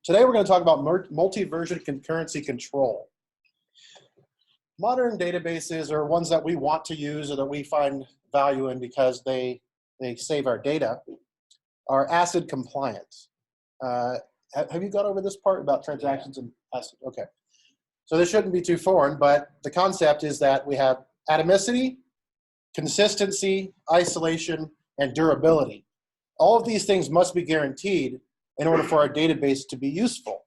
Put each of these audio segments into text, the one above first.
Today we're going to talk about multi-version concurrency control. Modern databases are ones that we want to use or that we find value in because they save our data, are ACID compliant. Have you got over this part about transactions and ACID? Okay. So this shouldn't be too foreign, but the concept is that we have atomicity, consistency, isolation, and durability. All of these things must be guaranteed in order for our database to be useful.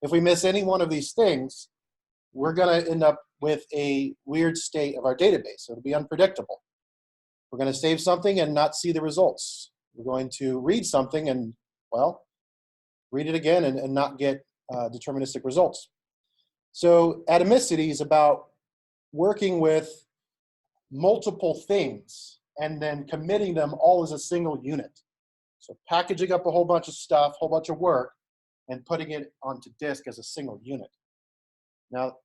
If we miss any one of these things, we're going to end up with a weird state of our database. It'll be unpredictable. We're going to save something and not see the results. We're going to read something and, well, read it again and not get deterministic results. So atomicity is about working with multiple things and then committing them all as a single unit. So packaging up a whole bunch of stuff, whole bunch of work, and putting it onto disk as a single unit. Now,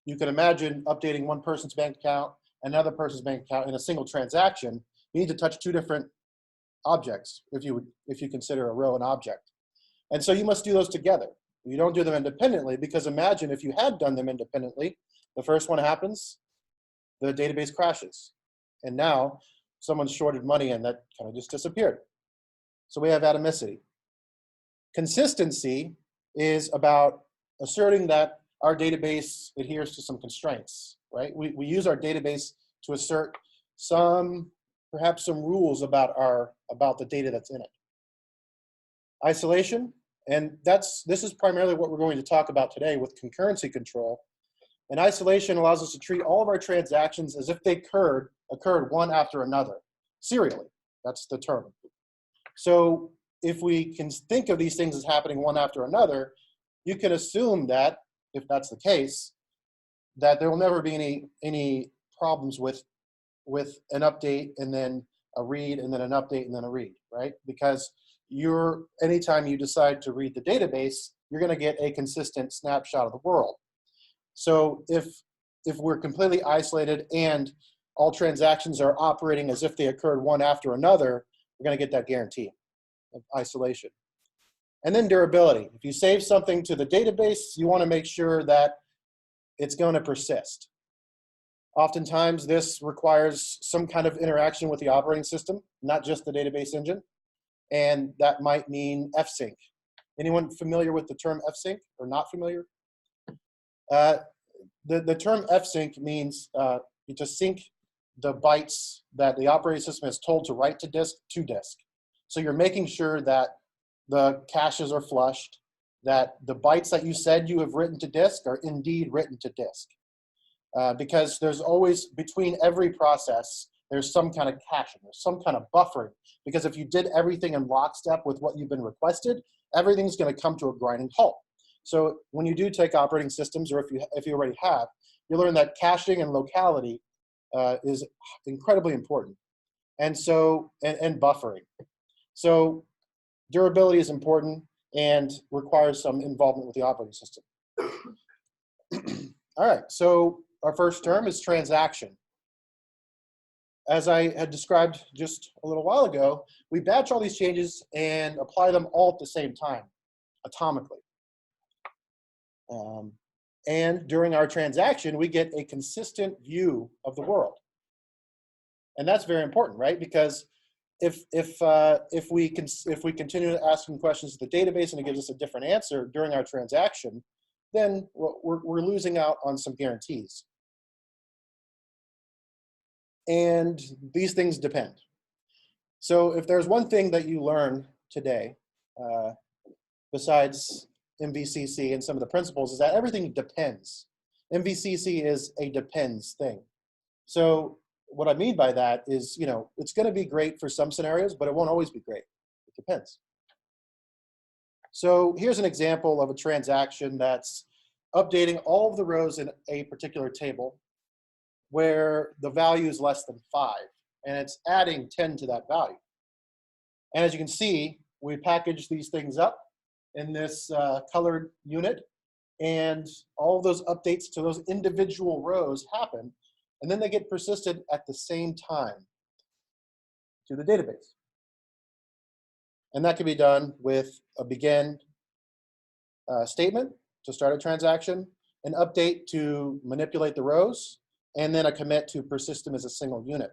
you can imagine updating one person's bank account, another person's bank account in a single transaction. You need to touch two different objects if you consider a row an object. And so you must do those together. You don't do them independently, because imagine if you had done them independently, the first one happens, the database crashes. And now someone's shorted money and that kind of just disappeared. So we have atomicity. Consistency is about asserting that our database adheres to some constraints, right? We use our database to assert perhaps some rules about the data that's in it. Isolation, and this is primarily what we're going to talk about today with concurrency control. And isolation allows us to treat all of our transactions as if they occurred one after another, serially. That's the term. So if we can think of these things as happening one after another, you can assume that, if that's the case, that there will never be any problems with an update and then a read and then an update and then a read, right? Because anytime you decide to read the database, you're going to get a consistent snapshot of the world. So if we're completely isolated and all transactions are operating as if they occurred one after another, we're going to get that guarantee of isolation. And then durability. If you save something to the database, you want to make sure that it's going to persist. Oftentimes, this requires some kind of interaction with the operating system, not just the database engine. And that might mean fsync. Anyone familiar with the term fsync or not familiar? The term fsync means to sync the bytes that the operating system is told to write to disk. So you're making sure that the caches are flushed, that the bytes that you said you have written to disk are indeed written to disk. Because there's always, between every process, there's some kind of caching, there's some kind of buffering. Because if you did everything in lockstep with what you've been requested, everything's going to come to a grinding halt. So when you do take operating systems, or if you already have, you learn that caching and locality is incredibly important. And so, and buffering. So durability is important and requires some involvement with the operating system. All right, so our first term is transaction. As I had described just a little while ago, we batch all these changes and apply them all at the same time, atomically. And during our transaction, we get a consistent view of the world. And that's very important, right? Because if we continue to ask questions to the database and it gives us a different answer during our transaction, then we're losing out on some guarantees. And these things depend. So if there's one thing that you learn today, besides MVCC and some of the principles, is that everything depends. MVCC is a depends thing. So what I mean by that is, it's going to be great for some scenarios, but it won't always be great. It depends. So here's an example of a transaction that's updating all of the rows in a particular table where the value is less than 5, and it's adding 10 to that value. And as you can see, we package these things up in this colored unit, and all of those updates to those individual rows happen, and then they get persisted at the same time to the database. And that can be done with a begin statement to start a transaction, an update to manipulate the rows, and then a commit to persist them as a single unit.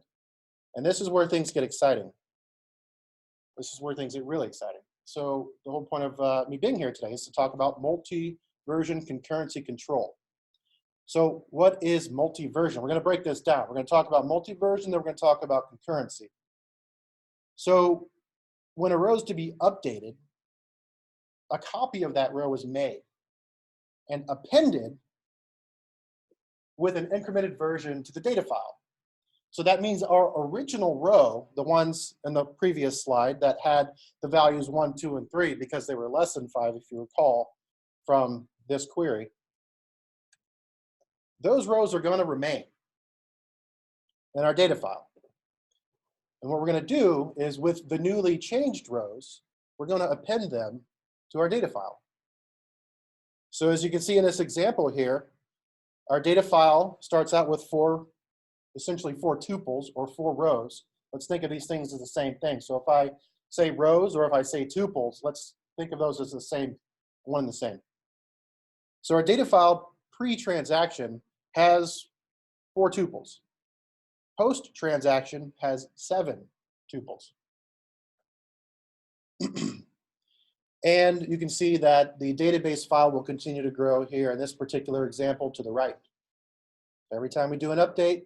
And this is where things get exciting. This is where things get really exciting. So the whole point of me being here today is to talk about multi-version concurrency control. So what is multi-version? We're going to break this down. We're going to talk about multi-version, then we're going to talk about concurrency. So when a row is to be updated, a copy of that row is made and appended with an incremented version to the data file. So that means our original row, the ones in the previous slide that had the values 1, 2, and 3 because they were less than 5, if you recall from this query, those rows are going to remain in our data file. And what we're going to do is with the newly changed rows, we're going to append them to our data file. So as you can see in this example here, our data file starts out with essentially four tuples or 4 rows. Let's think of these things as the same thing. So if I say rows or if I say tuples, let's think of those as the same, one and the same. So our data file pre-transaction has 4 tuples. Post-transaction has 7 tuples. And you can see that the database file will continue to grow here in this particular example to the right. Every time we do an update,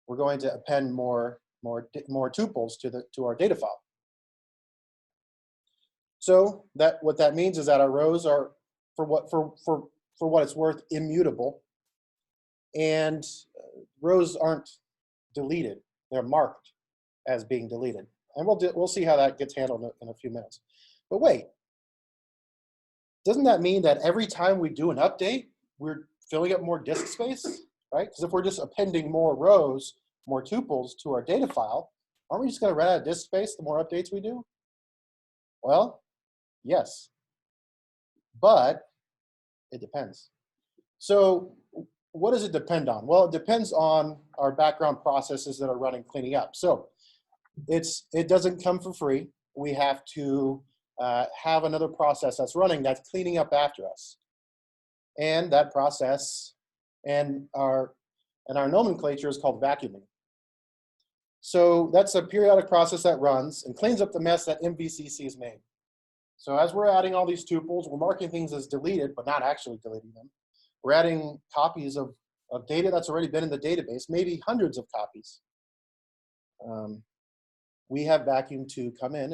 we're going to append more tuples to our data file. So what that means is that our rows are, for what it's worth, immutable, and rows aren't deleted; they're marked as being deleted. And we'll see how that gets handled in a few minutes. But wait, doesn't that mean that every time we do an update, we're filling up more disk space, right? Because if we're just appending more rows, more tuples to our data file, aren't we just going to run out of disk space the more updates we do? Well, yes, but it depends. So what does it depend on? Well, it depends on our background processes that are running cleaning up. So it doesn't come for free. We have to have another process that's running that's cleaning up after us. And that process and our nomenclature is called vacuuming. So that's a periodic process that runs and cleans up the mess that MVCC has made. So as we're adding all these tuples, we're marking things as deleted, but not actually deleting them. We're adding copies of data that's already been in the database, maybe hundreds of copies. We have vacuum to come in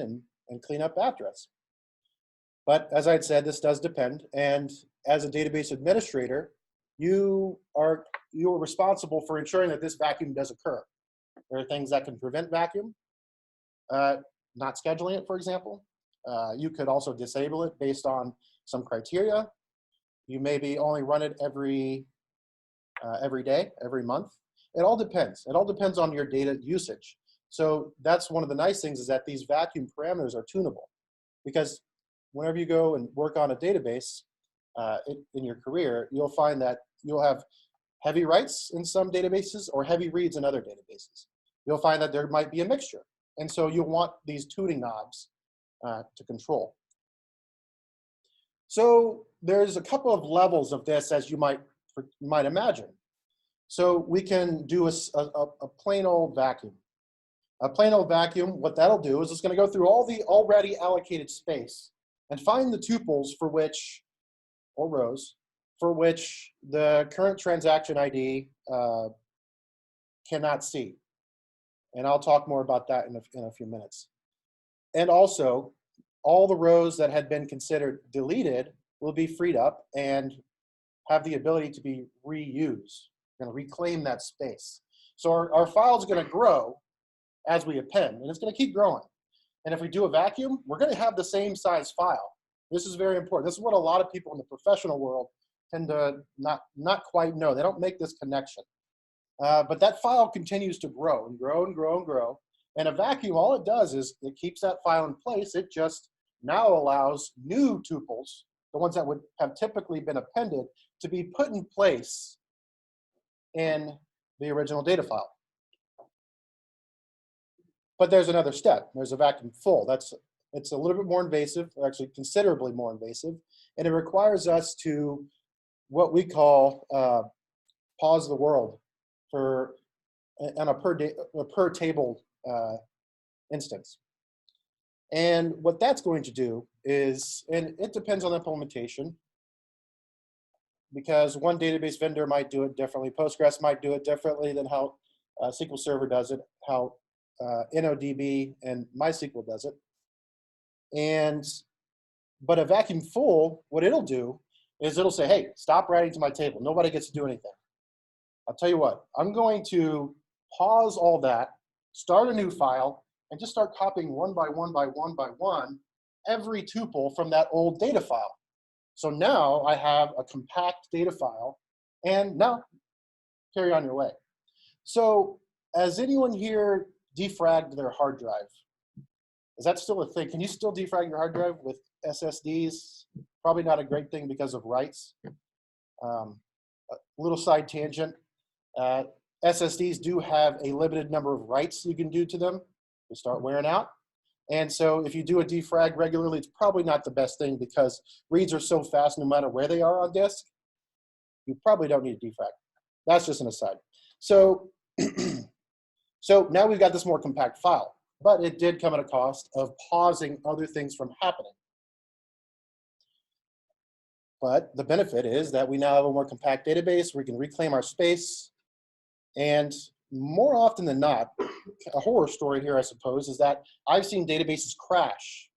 and clean up after us. But as I'd said, this does depend. And as a database administrator, you are responsible for ensuring that this vacuum does occur. There are things that can prevent vacuum, not scheduling it, for example. You could also disable it based on some criteria. You maybe only run it every day, every month. It all depends. It all depends on your data usage. So that's one of the nice things is that these vacuum parameters are tunable, because whenever you go and work on a database in your career, you'll find that you'll have heavy writes in some databases or heavy reads in other databases. You'll find that there might be a mixture. And so you'll want these tuning knobs to control. So there's a couple of levels of this, as you might imagine. So we can do a plain old vacuum. A plain old vacuum, what that'll do is it's going to go through all the already allocated space and find the tuples for which, or rows, for which the current transaction ID cannot see. And I'll talk more about that in a few minutes. And also, all the rows that had been considered deleted will be freed up and have the ability to be reused. We're going to reclaim that space. So our file is going to grow as we append, and it's going to keep growing. And if we do a vacuum, we're going to have the same size file. This is very important. This is what a lot of people in the professional world tend to not quite know. They don't make this connection. But that file continues to grow and grow and grow and grow. And a vacuum, all it does is it keeps that file in place. It just now allows new tuples, the ones that would have typically been appended, to be put in place in the original data file. But there's another step. There's a vacuum full. It's a little bit more invasive, or actually considerably more invasive. And it requires us to what we call pause the world for on a per table instance. And what that's going to do is, and it depends on the implementation, because one database vendor might do it differently. Postgres might do it differently than how SQL Server does it, how InnoDB and MySQL does it. But a vacuum full, what it'll do is it'll say, hey, stop writing to my table. Nobody gets to do anything. I'll tell you what, I'm going to pause all that, start a new file, and just start copying one by one by one by one every tuple from that old data file. So now I have a compact data file, and now carry on your way. So has anyone here defragged their hard drive? Is that still a thing? Can you still defrag your hard drive with SSDs? Probably not a great thing because of writes. A little side tangent. SSDs do have a limited number of writes you can do to them. They start wearing out. And so if you do a defrag regularly, it's probably not the best thing because reads are so fast no matter where they are on disk. You probably don't need a defrag. That's just an aside. So, so now we've got this more compact file, but it did come at a cost of pausing other things from happening. But the benefit is that we now have a more compact database. We can reclaim our space. And more often than not, a horror story here, I suppose, is that I've seen databases crash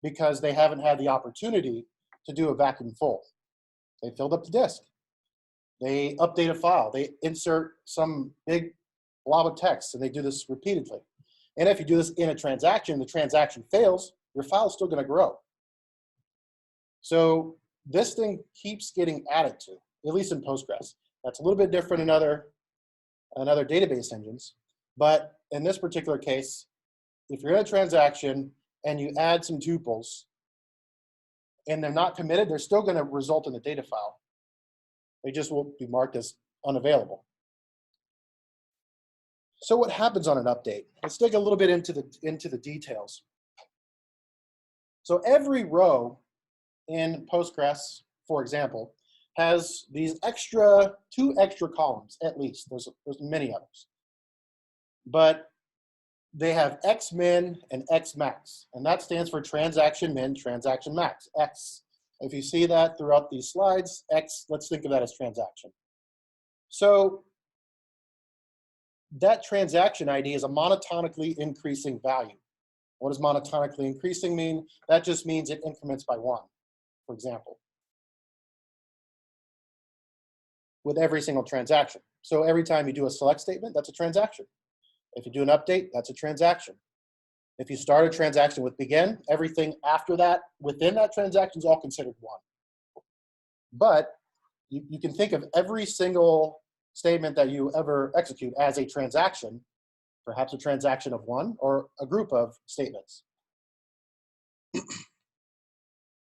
because they haven't had the opportunity to do a vacuum full. They filled up the disk. They update a file. They insert some big blob of text, and they do this repeatedly. And if you do this in a transaction, the transaction fails, your file is still going to grow. So this thing keeps getting added to, at least in Postgres. That's a little bit different in other database engines. But in this particular case, if you're in a transaction and you add some tuples and they're not committed, they're still going to result in the data file. They just will be marked as unavailable. So what happens on an update? Let's dig a little bit into the details. So every row in Postgres, for example, has these two extra columns at least. There's many others. But they have xmin and xmax, and that stands for transaction min, transaction max, X. If you see that throughout these slides, X, let's think of that as transaction. So that transaction ID is a monotonically increasing value. What does monotonically increasing mean? That just means it increments by 1, for example, with every single transaction. So every time you do a select statement, that's a transaction. If you do an update, that's a transaction. If you start a transaction with begin, everything after that, within that transaction is all considered 1. But you can think of every single statement that you ever execute as a transaction, perhaps a transaction of 1 or a group of statements.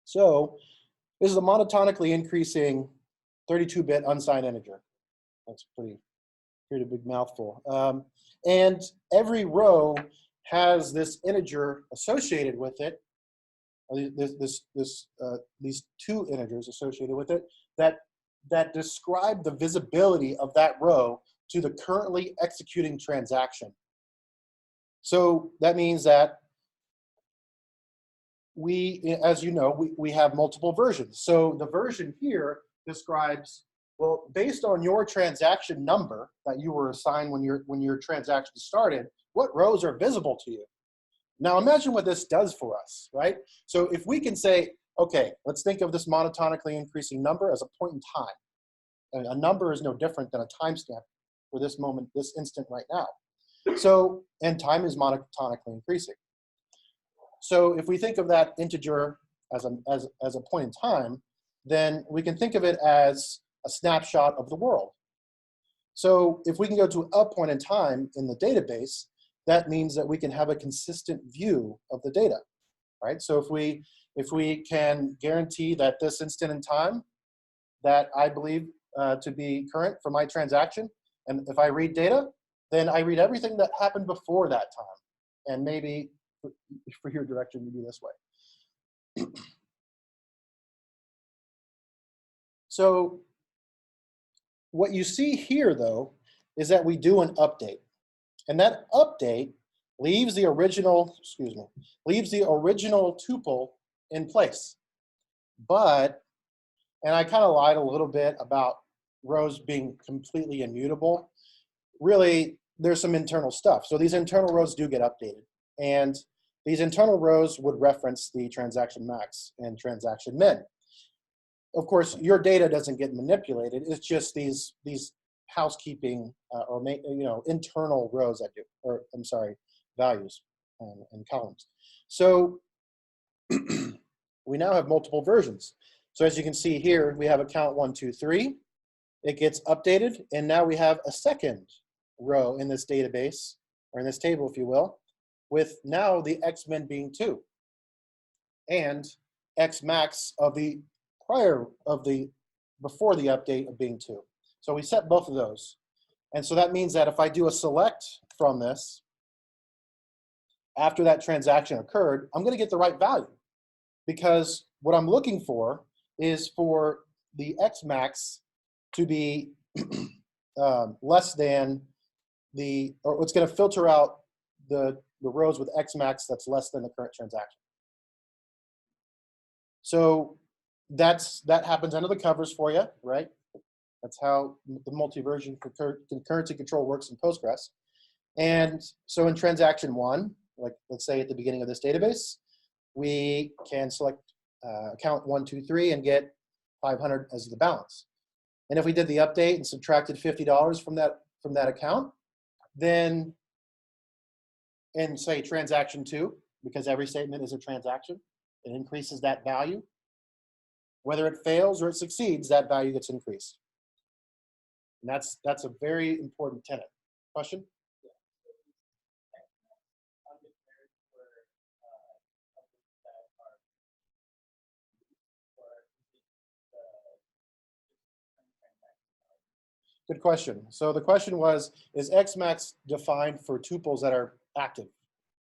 So this is a monotonically increasing 32-bit unsigned integer. That's pretty big mouthful. And every row has this integer associated with it, or these two integers associated with it that describe the visibility of that row to the currently executing transaction. So that means that we, as you know, we have multiple versions. So the version here describes, well, based on your transaction number that you were assigned when your transaction started, what rows are visible to you? Now imagine what this does for us, right? So if we can say, okay, let's think of this monotonically increasing number as a point in time. And a number is no different than a timestamp for this moment, this instant right now. So, and time is monotonically increasing. So if we think of that integer as a point in time, then we can think of it as a snapshot of the world. So if we can go to a point in time in the database, that means that we can have a consistent view of the data, right? So if we can guarantee that this instant in time that I believe to be current for my transaction, and if I read data, then I read everything that happened before that time. And maybe for your direction, maybe this way. So what you see here, though, is that we do an update. And that update leaves the original, leaves the original tuple in place. But, and I kind of lied a little bit about rows being completely immutable. Really, there's some internal stuff. So these internal rows do get updated. And these internal rows would reference the transaction max and transaction min. Of course, your data doesn't get manipulated. It's just these housekeeping or internal rows that do, or I'm sorry, values and columns. So we now have multiple versions. So as you can see here, we have account 1, 2, 3. It gets updated, and now we have a second row in this database, or in this table, if you will, with now the x min being 2, and x max of the before the update of being 2. So we set both of those. And so that means that if I do a select from this, after that transaction occurred, I'm going to get the right value, because what I'm looking for is for the x max to be less than or it's going to filter out the rows with x max that's less than the current transaction. So that happens under the covers for you, right? That's how the multi-version concurrency control works in Postgres. And so in transaction 1, like let's say at the beginning of this database, we can select account 1, 2, 3 and get 500 as the balance. And if we did the update and subtracted $50 from that account, then in say transaction 2, because every statement is a transaction, it increases that value. Whether it fails or it succeeds, that value gets increased. And that's a very important tenet. Question? Good question. So the question was, is x max defined for tuples that are active?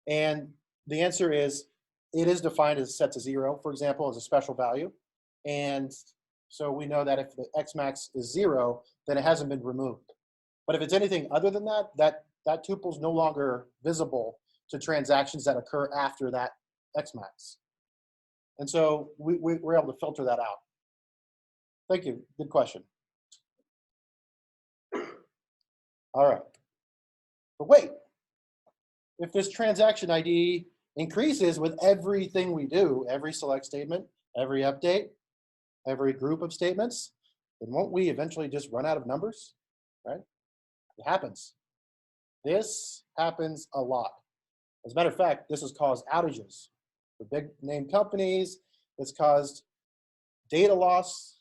And the answer is, it is defined as set to 0, for example, as a special value. And so we know that if the x max is 0, then it hasn't been removed. But if it's anything other than that, that tuple is no longer visible to transactions that occur after that x max. And so we're able to filter that out. Thank you. Good question. All right. But wait, if this transaction ID increases with everything we do, every select statement, every update, every group of statements, then won't we eventually just run out of numbers, right? It happens. This happens a lot. As a matter of fact, this has caused outages for big name companies. It's caused data loss,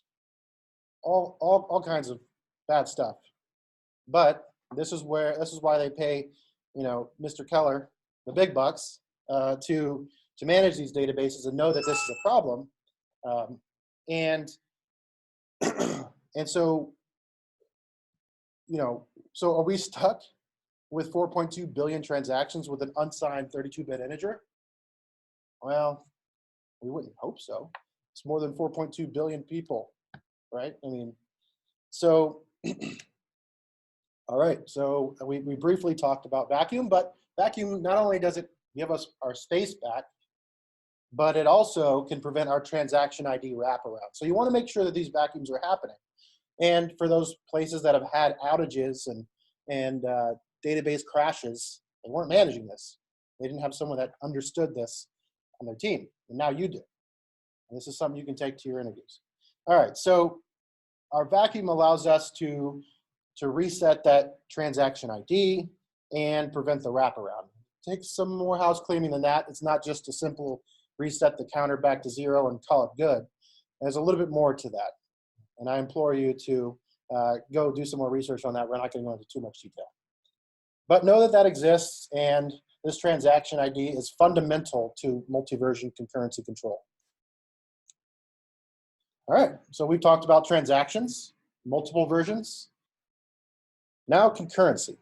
all kinds of bad stuff. But this is why they pay, Mr. Keller the big bucks to manage these databases and know that this is a problem. And so, so are we stuck with 4.2 billion transactions with an unsigned 32-bit integer? Well, we wouldn't hope so. It's more than 4.2 billion people, right? I mean, so, all right, so we briefly talked about vacuum, but vacuum, not only does it give us our space back, but it also can prevent our transaction ID wraparound. So you want to make sure that these vacuums are happening. And for those places that have had outages and database crashes, they weren't managing this. They didn't have someone that understood this on their team, and now you do. And this is something you can take to your interviews. All right, so our vacuum allows us to reset that transaction ID and prevent the wraparound. It takes some more house cleaning than that. It's not just a simple reset the counter back to 0 and call it good. There's a little bit more to that. And I implore you to go do some more research on that. We're not going to go into too much detail. But know that that exists, and this transaction ID is fundamental to multi-version concurrency control. All right, so we've talked about transactions, multiple versions. Now concurrency.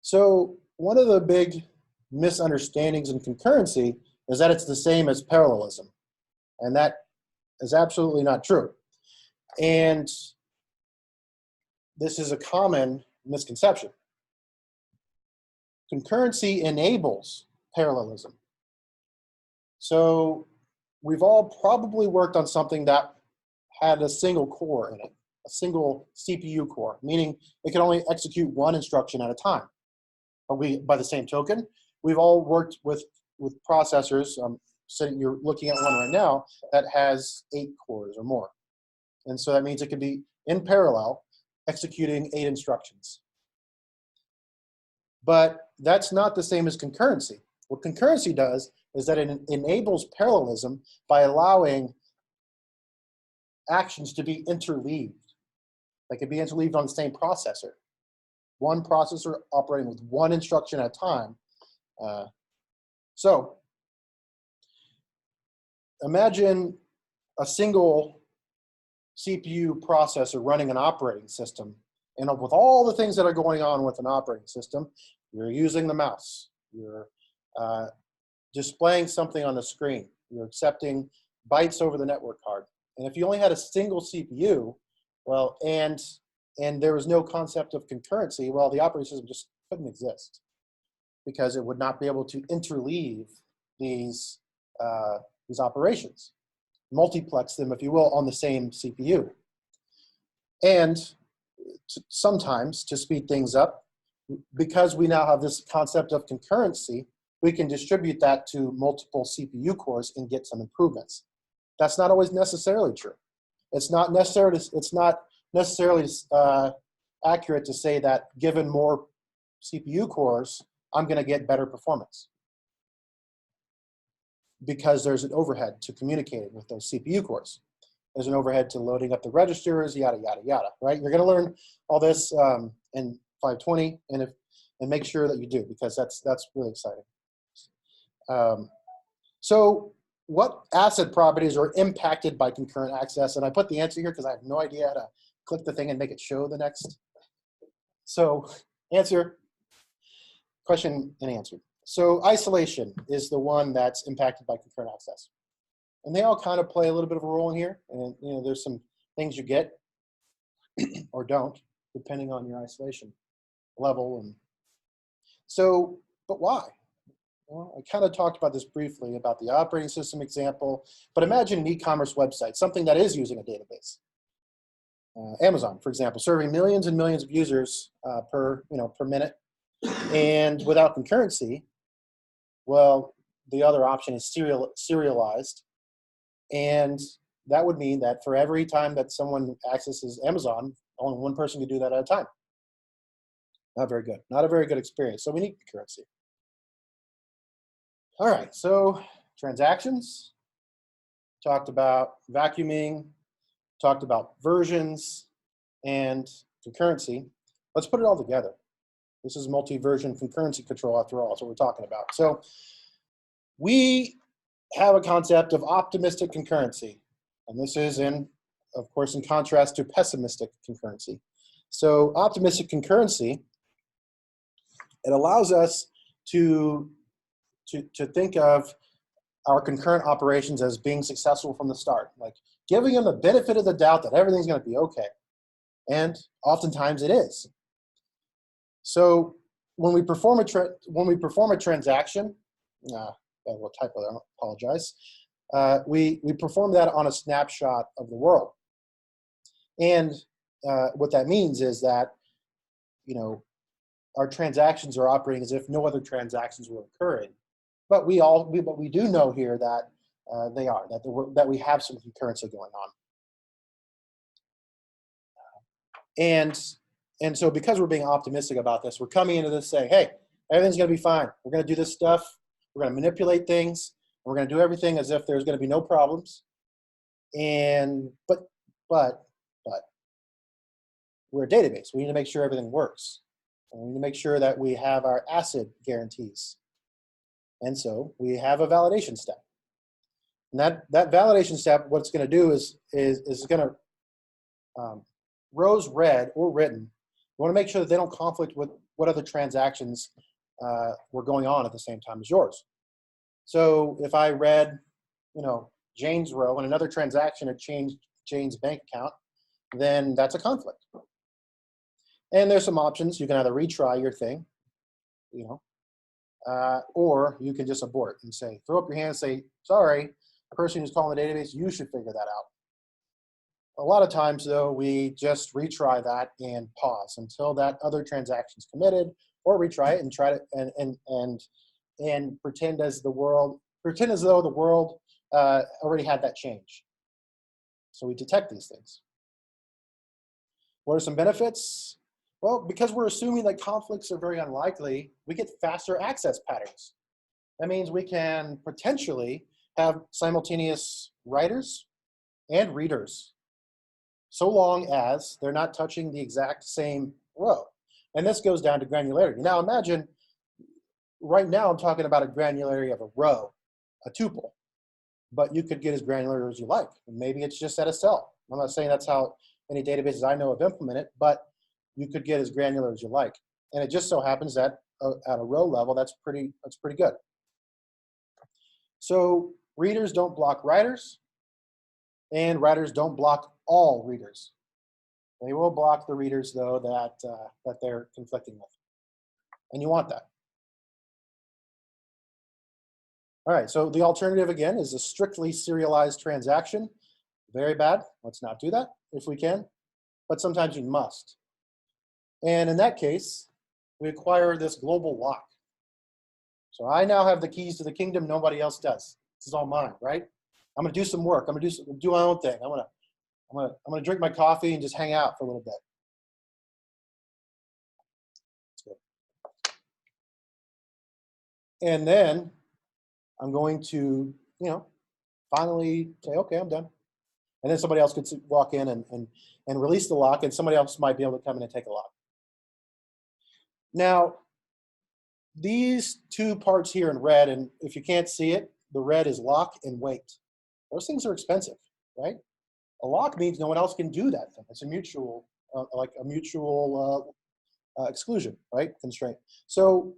So one of the big misunderstandings in concurrency is that it's the same as parallelism. And that is absolutely not true. And this is a common misconception. Concurrency enables parallelism. So we've all probably worked on something that had a single core in it, a single CPU core, meaning it can only execute one instruction at a time. But by the same token, we've all worked with processors. So you're looking at one right now that has 8 cores or more. And so that means it could be in parallel executing 8 instructions. But that's not the same as concurrency. What concurrency does is that it enables parallelism by allowing actions to be interleaved. They could be interleaved on the same processor. One processor operating with one instruction at a time. So imagine a single CPU processor running an operating system. And with all the things that are going on with an operating system, you're using the mouse, you're displaying something on the screen, you're accepting bytes over the network card. And if you only had a single CPU, well, and there was no concept of concurrency, well, the operating system just couldn't exist because it would not be able to interleave these operations, multiplex them, if you will, on the same CPU. And sometimes, to speed things up, because we now have this concept of concurrency, we can distribute that to multiple CPU cores and get some improvements. That's not always necessarily true. It's not necessarily accurate to say that given more CPU cores, I'm going to get better performance, because there's an overhead to communicating with those CPU cores. There's an overhead to loading up the registers, yada, yada, yada, right? You're going to learn all this in 520, and make sure that you do, because that's really exciting. So what ACID properties are impacted by concurrent access? And I put the answer here because I have no idea how to click the thing and make it show the next. So answer, question and answer. So isolation is the one that's impacted by concurrent access. And they all kind of play a little bit of a role in here. And there's some things you get or don't, depending on your isolation level. And so, but why? Well, I kind of talked about this briefly about the operating system example, but imagine an e-commerce website, something that is using a database. Amazon, for example, serving millions and millions of users per minute. And without concurrency, well, the other option is serialized. And that would mean that for every time that someone accesses Amazon, only one person can do that at a time. Not very good. Not a very good experience. So we need concurrency. All right, so transactions. Talked about vacuuming. Talked about versions and concurrency. Let's put it all together. This is multi-version concurrency control after all. That's what we're talking about. So we have a concept of optimistic concurrency. And this is of course, in contrast to pessimistic concurrency. So optimistic concurrency, it allows us to think of our concurrent operations as being successful from the start, like giving them the benefit of the doubt that everything's going to be okay. And oftentimes it is. So when we perform a transaction, a little typo there, I apologize. We perform that on a snapshot of the world. And what that means is that, our transactions are operating as if no other transactions were occurring. But we do know here that they are, that we have some concurrency going on. And so because we're being optimistic about this, we're coming into this saying, hey, everything's going to be fine. We're going to do this stuff. We're going to manipulate things. We're going to do everything as if there's going to be no problems. But we're a database. We need to make sure everything works. And we need to make sure that we have our ACID guarantees. And so we have a validation step. And that validation step, what it's going to do is going to, rows read or written, you want to make sure that they don't conflict with what other transactions were going on at the same time as yours. So if I read, Jane's row and another transaction had changed Jane's bank account, then that's a conflict. And there's some options. You can either retry your thing, you know, or you can just abort and say, throw up your hand and say, sorry, the person who's calling the database, you should figure that out. A lot of times, though, we just retry that and pause until that other transaction is committed, or retry it and try to and pretend as though the world already had that change. So we detect these things. What are some benefits? Well, because we're assuming that conflicts are very unlikely, we get faster access patterns. That means we can potentially have simultaneous writers and readers, so long as they're not touching the exact same row. And this goes down to granularity. Now imagine, right now I'm talking about a granularity of a row, a tuple, but you could get as granular as you like. Maybe it's just at a cell. I'm not saying that's how any databases I know have implemented, but you could get as granular as you like. And it just so happens that at a row level, that's pretty good. So readers don't block writers, and writers don't block all readers. They will block the readers, though, that they're conflicting with. And you want that. All right, so the alternative, again, is a strictly serialized transaction. Very bad. Let's not do that if we can. But sometimes you must. And in that case, we acquire this global lock. So I now have the keys to the kingdom. Nobody else does. This is all mine, right? I'm going to do some work. I'm going to do my own thing. I'm going to drink my coffee and just hang out for a little bit. That's good. And then I'm going to, finally say, okay, I'm done. And then somebody else could walk in and release the lock, and somebody else might be able to come in and take a lock. Now, these two parts here in red, and if you can't see it, the red is lock and wait. Those things are expensive, right? A lock means no one else can do that thing. It's a mutual, exclusion, right? Constraint. So,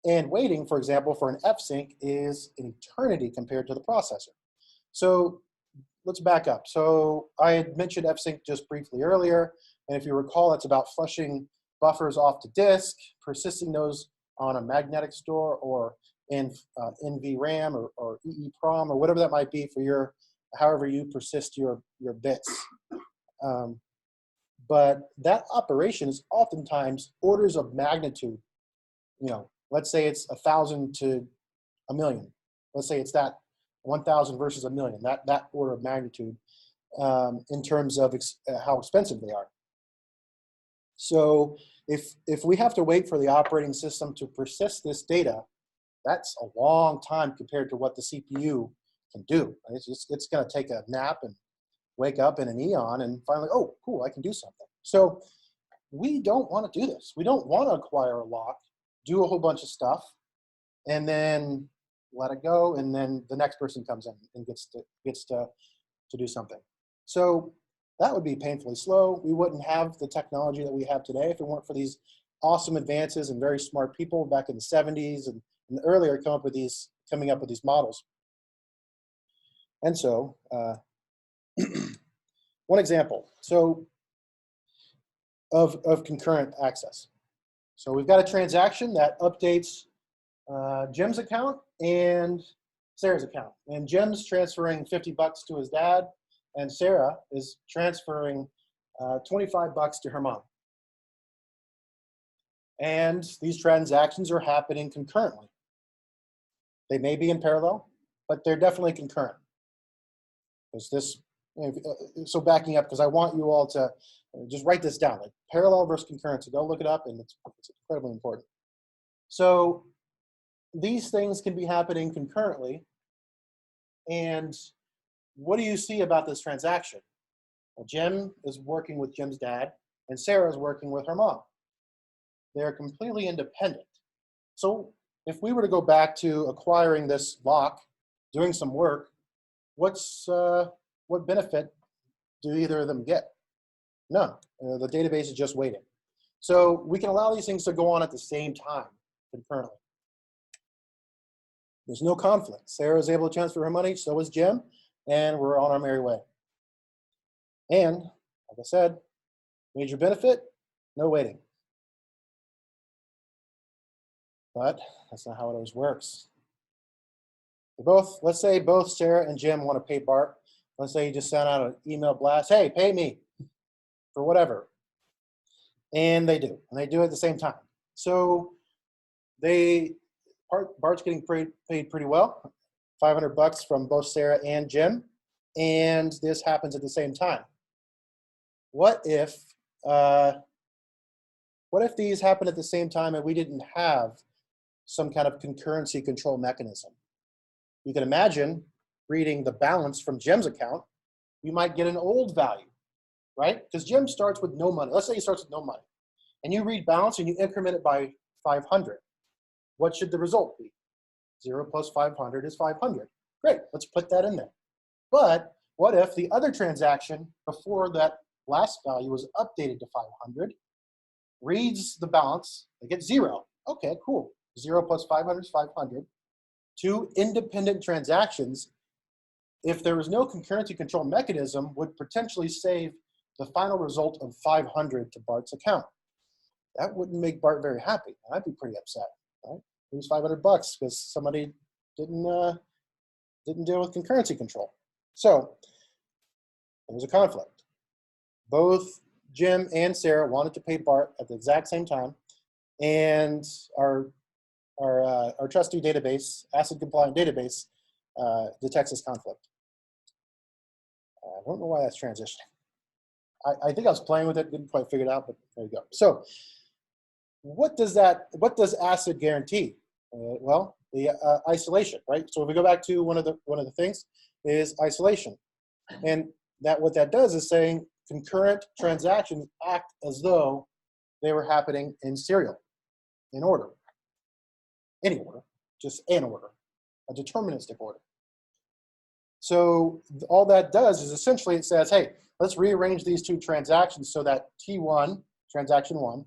and waiting, for example, for an F-sync is an eternity compared to the processor. So let's back up. So I had mentioned F-sync just briefly earlier, and if you recall, that's about flushing buffers off to disk, persisting those on a magnetic store or in NVRAM or EEPROM or whatever that might be for your, however you persist your bits. But that operation is oftentimes orders of magnitude. Let's say it's 1,000 to 1,000,000. Let's say it's that 1,000 versus 1,000,000. That order of magnitude in terms of how expensive they are. So if we have to wait for the operating system to persist this data, that's a long time compared to what the CPU can do. It's going to take a nap and wake up in an eon and finally, oh, cool, I can do something. So we don't want to do this. We don't want to acquire a lock, do a whole bunch of stuff, and then let it go, and then the next person comes in and gets to do something. So that would be painfully slow. We wouldn't have the technology that we have today if it weren't for these awesome advances and very smart people back in the 70s and earlier coming up with these models. And so, one example of concurrent access. So we've got a transaction that updates Jim's account and Sarah's account. And Jim's transferring $50 to his dad, and Sarah is transferring $25 to her mom. And these transactions are happening concurrently. They may be in parallel, but they're definitely concurrent. So backing up, because I want you all to just write this down, like parallel versus concurrency. Go look it up, and it's incredibly important. So these things can be happening concurrently. And what do you see about this transaction? Well, Jim is working with Jim's dad, and Sarah is working with her mom. They're completely independent. So if we were to go back to acquiring this lock, doing some work, what benefit do either of them get? None. The database is just waiting. So we can allow these things to go on at the same time concurrently. There's no conflict. Sarah is able to transfer her money, so is Jim, and we're on our merry way. And like I said, major benefit, no waiting. But that's not how it always works. Let's say both Sarah and Jim want to pay Bart. Let's say you just sent out an email blast, hey, pay me for whatever. And they do, and they do it at the same time. So Bart's getting paid pretty well, $500 from both Sarah and Jim, and this happens at the same time. What if these happen at the same time and we didn't have some kind of concurrency control mechanism? You can imagine reading the balance from Jim's account, you might get an old value, right? Because Jim starts with no money. Let's say he starts with no money. And you read balance and you increment it by 500. What should the result be? 0 plus 500 is 500. Great, let's put that in there. But what if the other transaction before that last value was updated to 500, reads the balance, they get 0. Okay, cool. 0 plus 500 is 500. Two independent transactions, if there was no concurrency control mechanism, would potentially save the final result of 500 to Bart's account. That wouldn't make Bart very happy. I'd be pretty upset, right? Lose $500 because somebody didn't deal with concurrency control. So there was a conflict. Both Jim and Sarah wanted to pay Bart at the exact same time, and our trustee database, ACID compliant database, detects this conflict. I don't know why that's transitioning. I think I was playing with it, didn't quite figure it out, but there you go. So what does ACID guarantee? Well, the isolation, right? So if we go back to one of the things is isolation, and what that does is saying concurrent transactions act as though they were happening in serial, in order, any order, just an order, a deterministic order. So all that does is essentially it says, hey, let's rearrange these two transactions so that T1, transaction 1,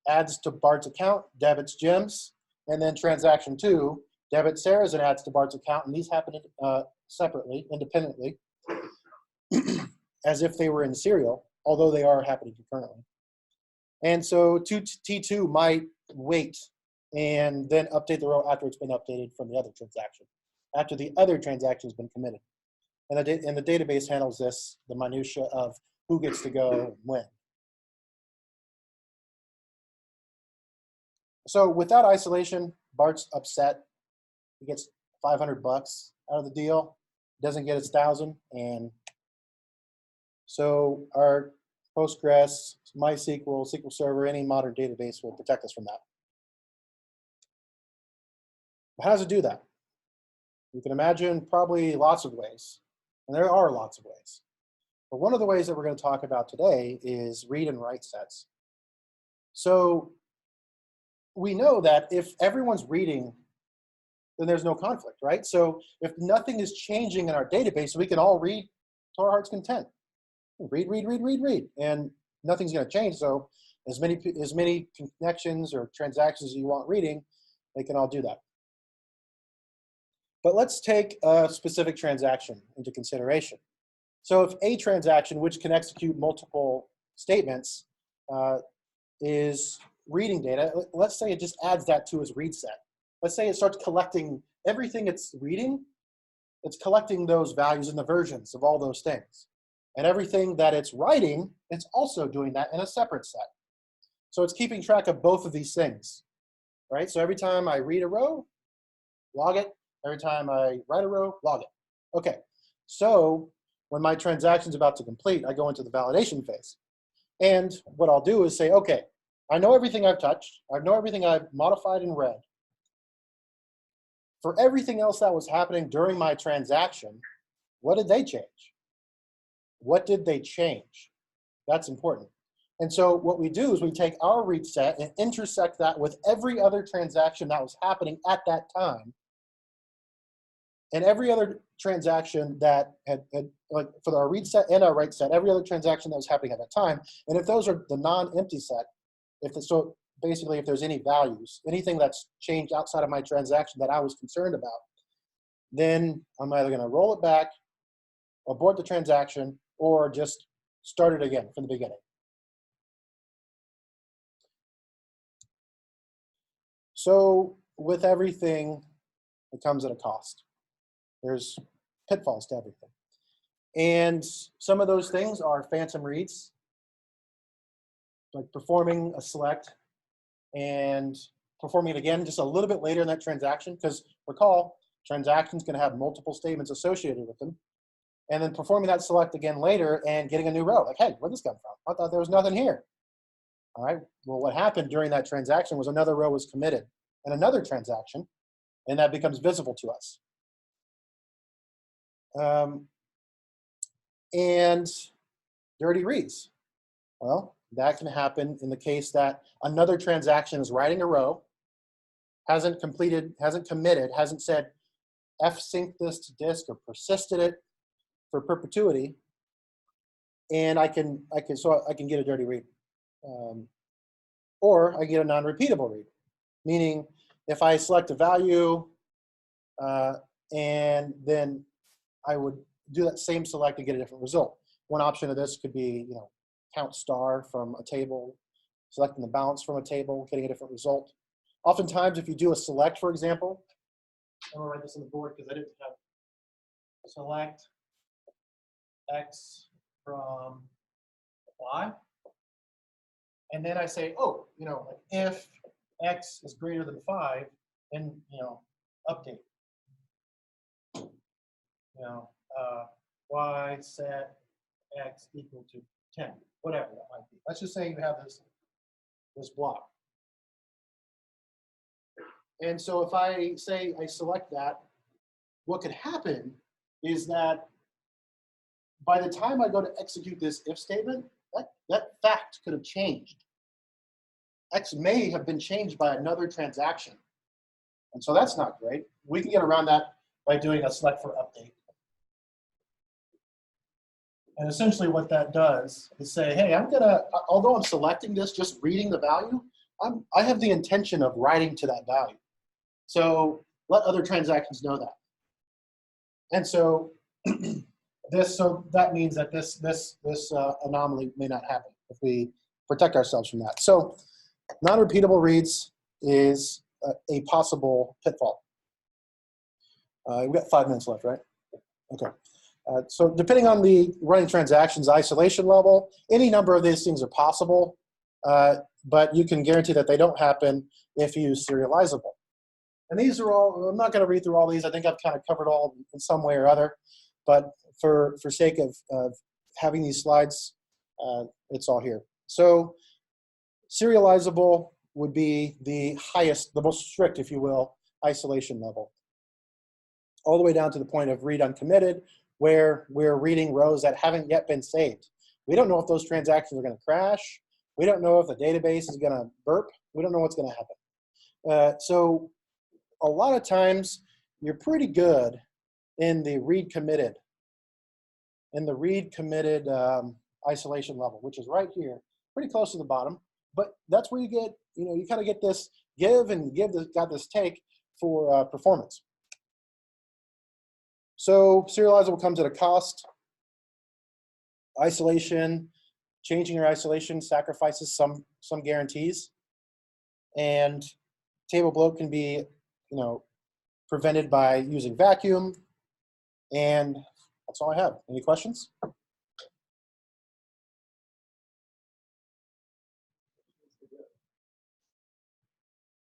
adds to Bart's account, debits Jim's, and then transaction 2 debits Sarah's and adds to Bart's account, and these happen separately, independently, as if they were in serial, although they are happening concurrently. And so T2 might wait and then update the row after it's been updated from the other transaction, after the other transaction has been committed. And the database handles this, the minutia of who gets to go and when. So without isolation, Bart's upset. He gets $500 out of the deal, doesn't get his 1,000, and so our Postgres, MySQL, SQL Server, any modern database will protect us from that. How does it do that? You can imagine probably lots of ways, and there are lots of ways. But one of the ways that we're going to talk about today is read and write sets. So we know that if everyone's reading, then there's no conflict, right? So if nothing is changing in our database, we can all read to our heart's content. Read, and nothing's going to change. So as many connections or transactions as you want reading, they can all do that. But let's take a specific transaction into consideration. So if a transaction, which can execute multiple statements, is reading data, let's say it just adds that to its read set. Let's say it starts collecting everything it's reading, it's collecting those values and the versions of all those things. And everything that it's writing, it's also doing that in a separate set. So it's keeping track of both of these things, right? So every time I read a row, log it. Every time I write a row, log it. Okay, so when my transaction's about to complete, I go into the validation phase. And what I'll do is say, okay, I know everything I've touched. I know everything I've modified and read. For everything else that was happening during my transaction, what did they change? What did they change? That's important. And so what we do is we take our read set and intersect that with every other transaction that was happening at that time. And every other transaction that had like for our read set and our write set, every other transaction that was happening at that time. And if those are the non-empty set, so basically if there's any values, anything that's changed outside of my transaction that I was concerned about, then I'm either going to roll it back, abort the transaction, or just start it again from the beginning. So with everything, it comes at a cost. There's pitfalls to everything. And some of those things are phantom reads, like performing a select and performing it again just a little bit later in that transaction, because recall, transactions can have multiple statements associated with them, and then performing that select again later and getting a new row. Like, hey, where'd this come from? I thought there was nothing here. All right, well, what happened during that transaction was another row was committed in another transaction, and that becomes visible to us. And dirty reads. Well, that can happen in the case that another transaction is writing a row, hasn't completed, hasn't committed, hasn't said f-sync this to disk or persisted it for perpetuity, and I can get a dirty read, or I get a non-repeatable read, meaning if I select a value and then I would do that same select and get a different result. One option of this could be, count star from a table, selecting the balance from a table, getting a different result. Oftentimes, if you do a select, for example, I'm gonna write this on the board because I didn't have select x from y, and then I say, oh, if x is greater than 5, then update. Y set x equal to 10, whatever that might be. Let's just say you have this block. And so if I say I select that, what could happen is that by the time I go to execute this if statement, that fact could have changed. X may have been changed by another transaction. And so that's not great. We can get around that by doing a select for update. And essentially what that does is say, hey, although I'm selecting this, just reading the value, I have the intention of writing to that value. So let other transactions know that. And so that means that this anomaly may not happen if we protect ourselves from that. So non-repeatable reads is a possible pitfall. We've got 5 minutes left, right? Okay. So depending on the running transactions isolation level, any number of these things are possible, but you can guarantee that they don't happen if you use serializable. And these are all, I'm not going to read through all these. I think I've kind of covered all in some way or other, but for sake of having these slides, it's all here. So serializable would be the highest, the most strict, if you will, isolation level, all the way down to the point of read uncommitted, where we're reading rows that haven't yet been saved. We don't know if those transactions are going to crash. We don't know if the database is going to burp. We don't know what's going to happen. So a lot of times you're pretty good in the read committed, isolation level, which is right here, pretty close to the bottom. But that's where you get, you kind of get this give and give, got this take for performance. So serializable comes at a cost. Isolation, changing your isolation sacrifices some guarantees. And table bloat can be, prevented by using vacuum. And that's all I have. Any questions?